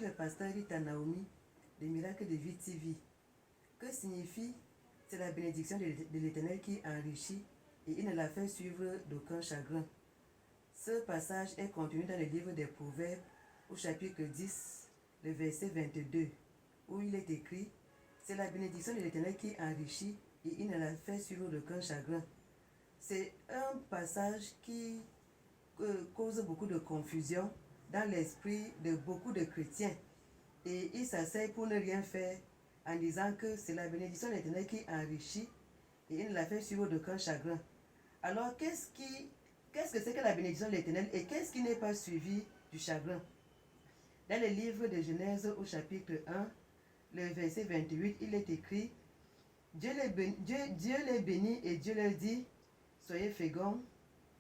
suis le pasteur Rita Naomi des Miracles de Vie TV. Que signifie? C'est la bénédiction de l'Éternel qui enrichit et il ne la fait suivre d'aucun chagrin. Ce passage est contenu dans le livre des Proverbes au chapitre 10, le verset 22, où il est écrit: c'est la bénédiction de l'Éternel qui enrichit et il ne la fait suivre d'aucun chagrin. C'est un passage qui cause beaucoup de confusion dans l'esprit de beaucoup de chrétiens. Et ils s'asseyent pour ne rien faire en disant que c'est la bénédiction de l'Éternel qui enrichit et il ne la fait suivre d'aucun chagrin. Alors, qu'est-ce que c'est que la bénédiction de l'Éternel et qu'est-ce qui n'est pas suivi du chagrin? Dans le livre de Genèse au chapitre 1, le verset 28, il est écrit: Dieu les bénit et Dieu leur dit: soyez féconds,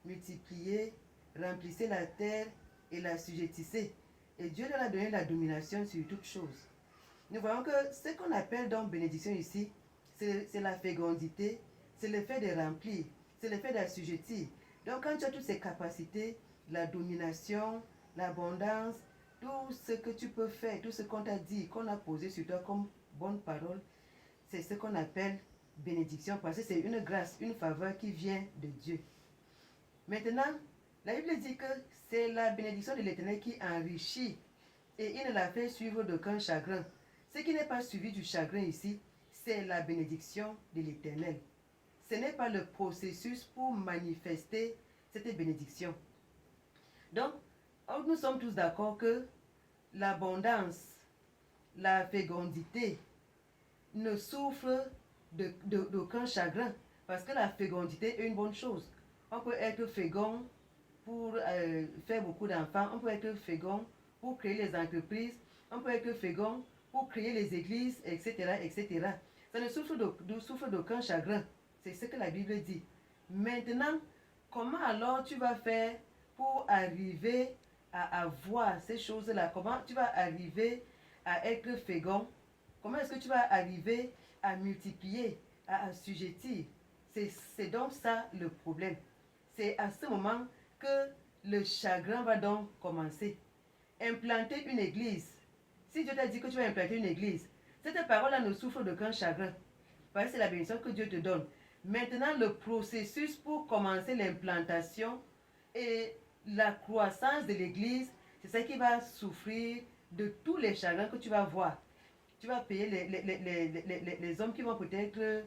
multipliez, remplissez la terre et la sujettissez. Et Dieu leur a donné la domination sur toutes choses. Nous voyons que ce qu'on appelle donc bénédiction ici, c'est la fécondité, c'est le fait de remplir, c'est le fait d'assujettir. Donc quand tu as toutes ces capacités, la domination, l'abondance, tout ce que tu peux faire, tout ce qu'on t'a dit, qu'on a posé sur toi comme bonne parole, c'est ce qu'on appelle bénédiction, parce que c'est une grâce, une faveur qui vient de Dieu. Maintenant, la Bible dit que c'est la bénédiction de l'Éternel qui enrichit et il ne la fait suivre d'aucun chagrin. Ce qui n'est pas suivi du chagrin ici, c'est la bénédiction de l'Éternel. Ce n'est pas le processus pour manifester cette bénédiction. Donc, nous sommes tous d'accord que l'abondance, la fécondité ne souffre d'aucun chagrin, parce que la fécondité est une bonne chose. On peut être fécond pour faire beaucoup d'enfants, on peut être fécond pour créer les entreprises, on peut être fécond pour créer les églises, etc., etc. Ça ne souffre d'aucun chagrin. C'est ce que la Bible dit. Maintenant, comment alors tu vas faire pour arriver à avoir ces choses-là? Comment tu vas arriver à être fécond? Comment est-ce que tu vas arriver à multiplier, à assujettir? C'est donc ça le problème. C'est à ce moment que le chagrin va donc commencer. Implanter une église. Si Dieu t'a dit que tu vas implanter une église, cette parole-là ne souffre d'aucun chagrin. Parce que c'est la bénédiction que Dieu te donne. Maintenant, le processus pour commencer l'implantation et la croissance de l'église, c'est ça qui va souffrir de tous les chagrins que tu vas voir. Tu vas payer les hommes qui vont peut-être